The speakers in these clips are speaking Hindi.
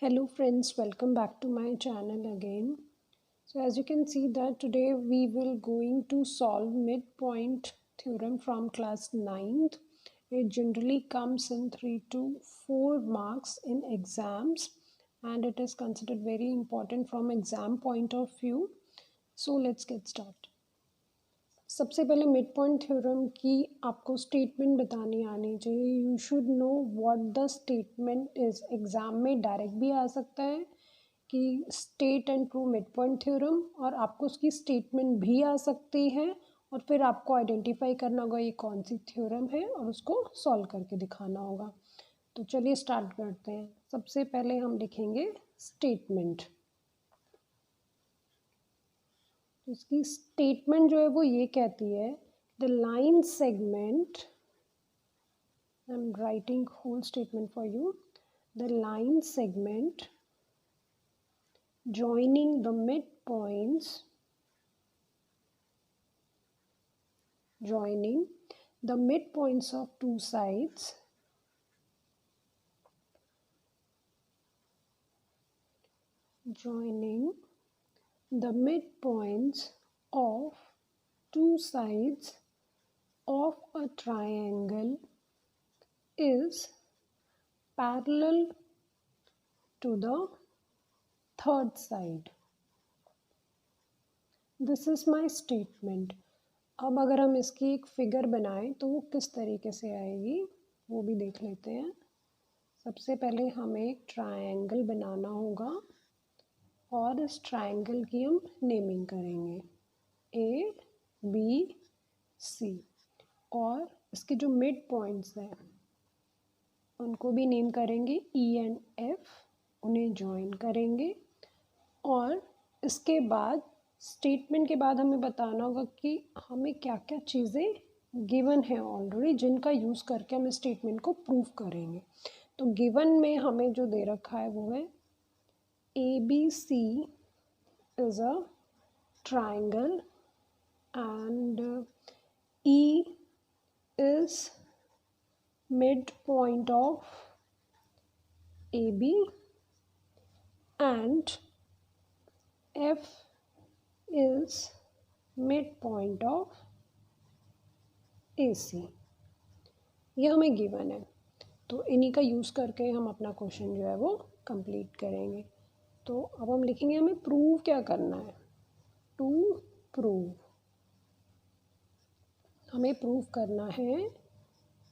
Hello friends, welcome back to my channel again. So as you can see that today we will going to solve midpoint theorem from class 9th. It generally comes in 3 to 4 marks in exams and it is considered very important from exam point of view. So let's get started. सबसे पहले मिड पॉइंट थ्योरम की आपको स्टेटमेंट बतानी आनी चाहिए. You should know what the statement is. Exam में डायरेक्ट भी आ सकता है कि state and prove mid point theorem, और आपको उसकी स्टेटमेंट भी आ सकती है और फिर आपको आइडेंटिफाई करना होगा ये कौन सी थ्योरम है और उसको सॉल्व करके दिखाना होगा. तो चलिए स्टार्ट करते हैं. सबसे पहले हम लिखेंगे स्टेटमेंट. इसकी स्टेटमेंट जो है वो ये कहती है the line segment, I am writing whole statement for you. The line segment joining the midpoints of two sides of a triangle is parallel to the third side. This is my statement. अब अगर हम इसकी एक फिगर बनाएं तो वो किस तरीके से आएगी वो भी देख लेते हैं. सबसे पहले हमें एक ट्रायंगल बनाना होगा और इस ट्रायंगल की हम नेमिंग करेंगे ए बी सी, और इसके जो मिड पॉइंट्स हैं उनको भी नेम करेंगे ई एंड एफ. उन्हें ज्वाइन करेंगे और इसके बाद स्टेटमेंट के बाद हमें बताना होगा कि हमें क्या क्या चीज़ें गिवन है ऑलरेडी जिनका यूज़ करके हम स्टेटमेंट को प्रूव करेंगे. तो गिवन में हमें जो दे रखा है वो है A B C is a triangle and E is mid point of A B and F is midpoint of AC. ये हमें गिवन है तो इन्हीं का यूज़ करके हम अपना क्वेश्चन जो है वो कंप्लीट करेंगे. तो अब हम लिखेंगे हमें प्रूव क्या करना है. टू प्रूव हमें प्रूव करना है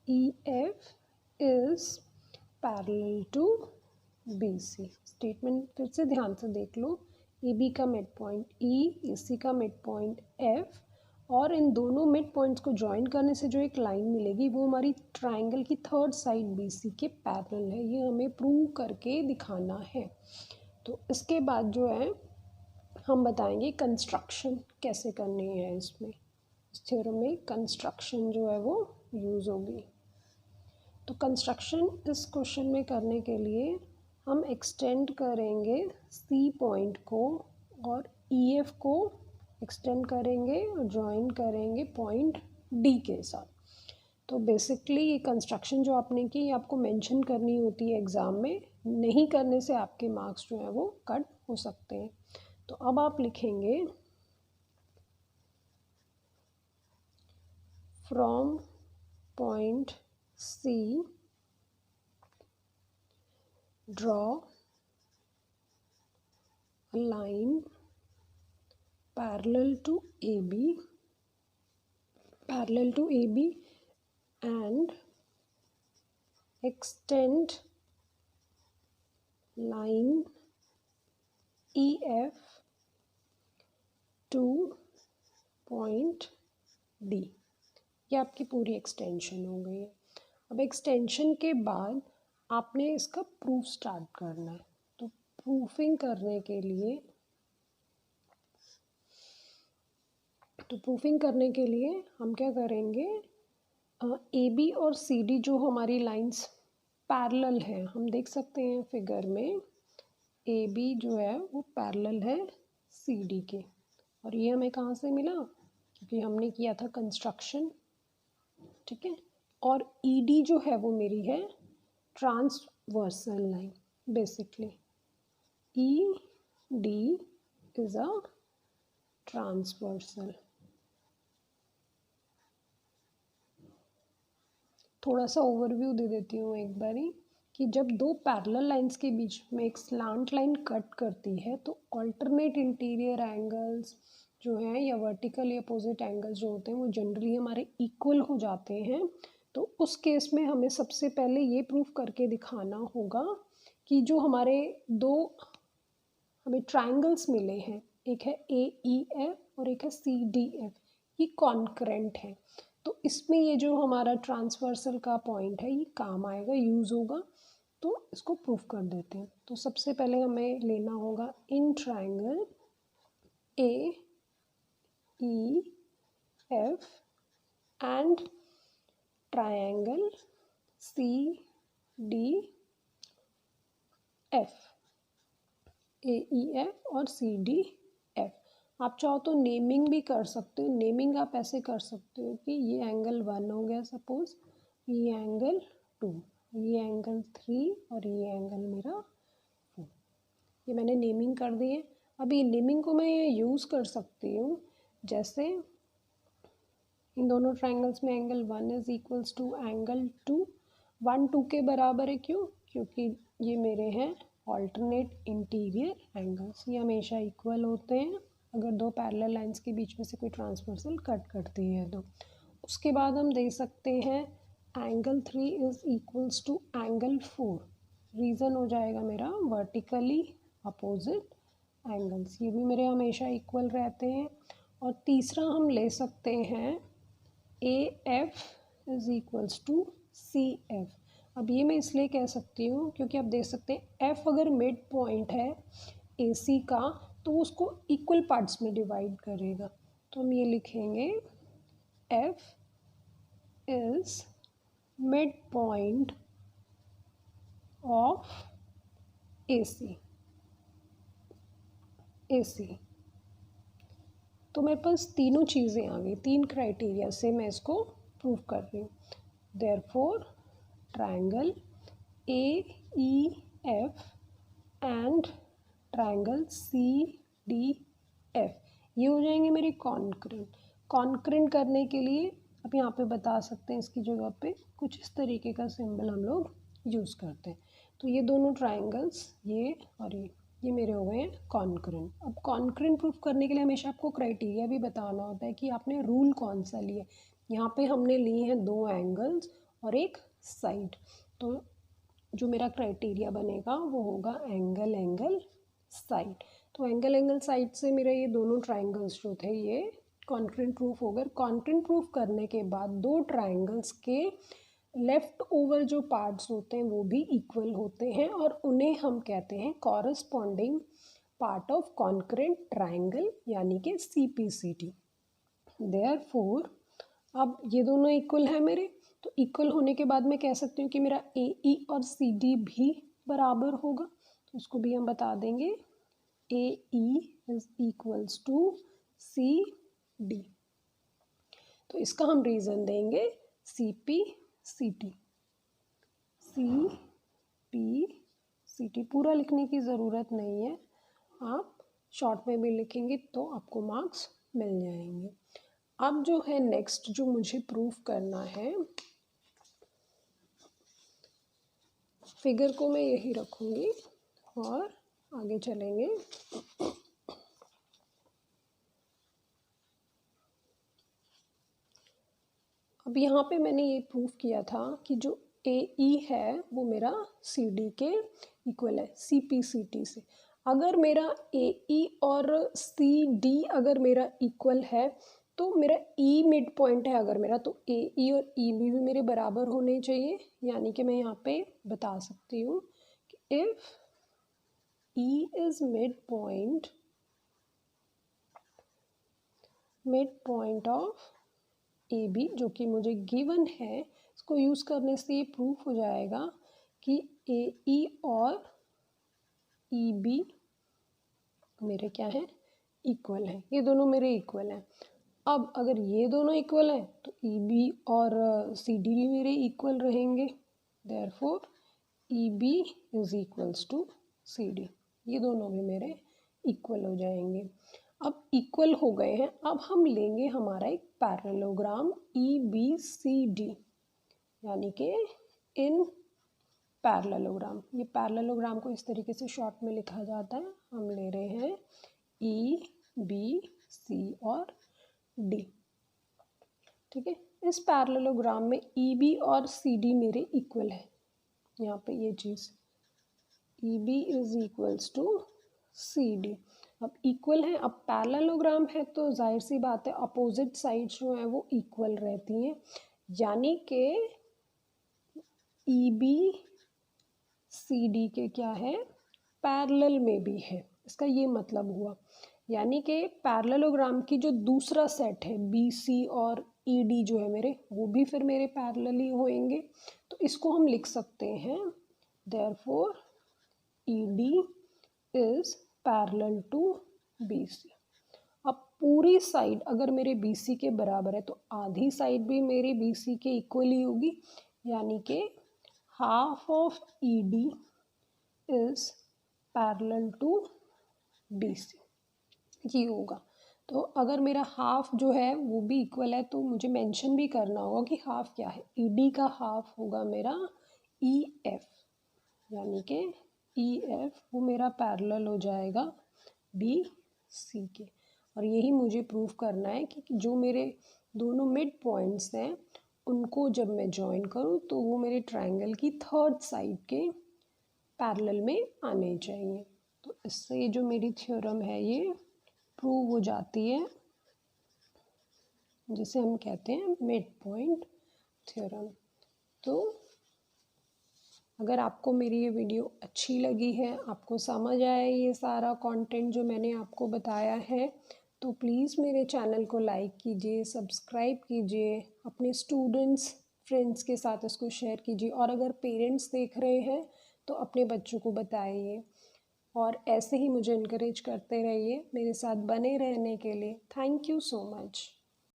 EF is parallel to BC. Statement फिर से ध्यान से देख लो. AB का मिड पॉइंट E, AC का मिड पॉइंट F, और इन दोनों मिड पॉइंट्स को ज्वाइन करने से जो एक लाइन मिलेगी वो हमारी ट्राइंगल की थर्ड साइड BC के पैरेलल है. ये हमें प्रूव करके दिखाना है. तो इसके बाद जो है हम बताएंगे कंस्ट्रक्शन कैसे करनी है. इसमें इस थ्योरम में कंस्ट्रक्शन जो है वो यूज़ होगी. तो कंस्ट्रक्शन इस क्वेश्चन में करने के लिए हम एक्सटेंड करेंगे सी पॉइंट को और EF को एक्सटेंड करेंगे और ज्वाइन करेंगे पॉइंट D के साथ. तो बेसिकली ये कंस्ट्रक्शन जो आपने की आपको मेंशन करनी होती है एग्ज़ाम में. नहीं करने से आपके मार्क्स जो है वो कट हो सकते हैं. तो अब आप लिखेंगे from point C draw a line parallel to AB and extend line EF to point D. ये आपकी पूरी एक्सटेंशन हो गई है. अब एक्सटेंशन के बाद आपने इसका प्रूफ स्टार्ट करना है. तो प्रूफिंग करने के लिए हम क्या करेंगे, AB और CD जो हमारी लाइंस पैरेलल है, हम देख सकते हैं फिगर में AB जो है वो पैरेलल है CD के. और ये हमें कहाँ से मिला, क्योंकि हमने किया था कंस्ट्रक्शन. ठीक है. और ED जो है वो मेरी है transversal line basically. E D is a transversal. थोड़ा सा ओवरव्यू दे देती हूँ एक बारी कि जब दो पैरेलल लाइंस के बीच में एक स्लांट लाइन कट करती है तो अल्टरनेट इंटीरियर एंगल्स जो हैं या वर्टिकल या अपोजिट एंगल्स जो होते हैं वो जनरली हमारे इक्वल हो जाते हैं। तो उस केस में हमें सबसे पहले ये प्रूफ करके दिखाना होगा कि जो हमारे दो हमें ट्राइंगल्स मिले हैं, एक है ए ई एफ और एक है सी डी एफ, ये कॉन्करेंट है। तो इसमें ये जो हमारा ट्रांसवर्सल का पॉइंट है ये काम आएगा, यूज़ होगा। तो इसको प्रूफ कर देते हैं। तो सबसे पहले हमें लेना होगा in triangle A E F and triangle C D F, A E F और सी डी एफ। आप चाहो तो नेमिंग भी कर सकते हो। नेमिंग आप ऐसे कर सकते हो कि ये एंगल 1 हो गया सपोज, ये एंगल 2, ये एंगल 3 और ये एंगल मेरा 4। ये मैंने नेमिंग कर दी है। अभी नेमिंग को मैं ये यूज़ कर सकती हूँ, जैसे इन दोनों ट्राइंगल्स में angle 1 is equals to angle 2। 1 2 के बराबर है, क्यों? क्योंकि ये मेरे हैं ऑल्टरनेट इंटीरियर एंगल्स, ये हमेशा इक्वल होते हैं अगर दो पैरेलल लाइंस के बीच में से कोई ट्रांसवर्सल कट करती है तो। उसके बाद हम दे सकते हैं angle 3 is equals to angle 4। Reason हो जाएगा मेरा वर्टिकली अपोजिट एंगल्स, ये भी मेरे हमेशा इक्वल रहते हैं। और तीसरा हम ले सकते हैं A F is equals to C F. अब ये मैं इसलिए कह सकती हूँ क्योंकि आप देख सकते हैं एफ अगर मिड पॉइंट है ए सी का तो उसको इक्वल पार्ट्स में डिवाइड करेगा। तो हम ये लिखेंगे F is mid point of A C. तो मेरे पास तीनों चीज़ें आ गई, 3 क्राइटेरिया से मैं इसको प्रूव कर रही हूँ। Therefore triangle A E F and triangle C D F ये हो जाएंगे मेरे कॉन्करेंट। कॉन्करेंट करने के लिए अब यहाँ पे बता सकते हैं इसकी जगह पे कुछ इस तरीके का सिंबल हम लोग यूज़ करते हैं। तो ये दोनों ट्रायंगल्स ये और ये मेरे हो गए हैं कॉन्करेंट। अब कॉन्करेंट प्रूफ करने के लिए हमेशा आपको क्राइटेरिया भी बताना होता है कि आपने रूल कौन सा लिया। यहाँ पे हमने लिए हैं 2 एंगल्स और एक साइड, तो जो मेरा क्राइटेरिया बनेगा वो होगा एंगल एंगल साइड। तो एंगल एंगल साइड से मेरा ये दोनों ट्राइंगल्स जो थे ये कॉन्करेंट प्रूफ हो गए। कॉन्करेंट प्रूफ करने के बाद 2 ट्राइंगल्स के लेफ़्ट ओवर जो पार्ट्स होते हैं वो भी इक्वल होते हैं और उन्हें हम कहते हैं corresponding part of concurrent triangle यानी कि CPCT। देयरफॉर अब ये दोनों इक्वल है मेरे, तो इक्वल होने के बाद मैं कह सकती हूँ कि मेरा AE और CD भी बराबर होगा। तो इसको भी हम बता देंगे AE is equals to CD। तो इसका हम रीज़न देंगे CPCT। पूरा लिखने की ज़रूरत नहीं है, आप शॉर्ट में भी लिखेंगे तो आपको मार्क्स मिल जाएंगे। अब जो है नेक्स्ट जो मुझे प्रूफ करना है, फिगर को मैं यही रखूँगी और आगे चलेंगे। अब यहाँ पे मैंने ये प्रूफ किया था कि जो AE है वो मेरा CD के इक्वल है CPCT से। अगर मेरा AE और CD अगर मेरा इक्वल है तो मेरा E मिड पॉइंट है अगर मेरा, तो AE और EB भी मेरे बराबर होने चाहिए। यानी कि मैं यहाँ पे बता सकती हूँ कि if E is mid point of AB जो कि मुझे गिवन है, इसको यूज़ करने से ये प्रूफ हो जाएगा कि AE और EB मेरे क्या हैं, इक्वल हैं। ये दोनों मेरे इक्वल हैं। अब अगर ये दोनों इक्वल हैं तो EB और CD भी मेरे इक्वल रहेंगे। Therefore EB is equals to CD। ये दोनों भी मेरे इक्वल हो जाएंगे। अब इक्वल हो गए हैं, अब हम लेंगे हमारा एक पैरेललोग्राम EBCD, यानी कि इन पैरेललोग्राम। ये पैरेललोग्राम को इस तरीके से शॉर्ट में लिखा जाता है। हम ले रहे हैं EBC और D, ठीक है। इस पैरेललोग्राम में EB और CD मेरे इक्वल है। यहाँ पे ये चीज़ EB is equals to CD। अब इक्वल है, अब पैरेललोग्राम है तो जाहिर सी बात है अपोजिट साइड्स जो हैं वो इक्वल रहती हैं, यानी कि EB CD के क्या है, पैरेलल में भी है। इसका ये मतलब हुआ, यानी कि पैरेललोग्राम की जो दूसरा सेट है BC और ED जो है मेरे, वो भी फिर मेरे पैरेलल ही होंगे। तो इसको हम लिख सकते हैं therefore ED is parallel to BC। अब पूरी साइड अगर मेरे BC के बराबर है तो आधी साइड भी मेरी BC के इक्वल ही होगी, यानी कि half of ED is parallel to BC, ये होगा। तो अगर मेरा हाफ जो है वो भी इक्वल है तो मुझे मेंशन भी करना होगा कि हाफ क्या है। ED का हाफ होगा मेरा EF, यानी कि EF वो मेरा पैरेलल हो जाएगा BC के। और यही मुझे प्रूव करना है कि जो मेरे दोनों मिड पॉइंट्स हैं उनको जब मैं जॉइन करूँ तो वो मेरे ट्रायंगल की थर्ड साइड के पैरेलल में आने चाहिए। तो इससे जो मेरी थ्योरम है ये प्रूव हो जाती है, जिसे हम कहते हैं मिड पॉइंट थ्योरम। तो अगर आपको मेरी ये वीडियो अच्छी लगी है, आपको समझ आया ये सारा कंटेंट जो मैंने आपको बताया है, तो प्लीज़ मेरे चैनल को लाइक कीजिए, सब्सक्राइब कीजिए, अपने स्टूडेंट्स फ्रेंड्स के साथ इसको शेयर कीजिए, और अगर पेरेंट्स देख रहे हैं तो अपने बच्चों को बताइए। और ऐसे ही मुझे इनकरेज करते रहिए, मेरे साथ बने रहने के लिए। Thank you so much.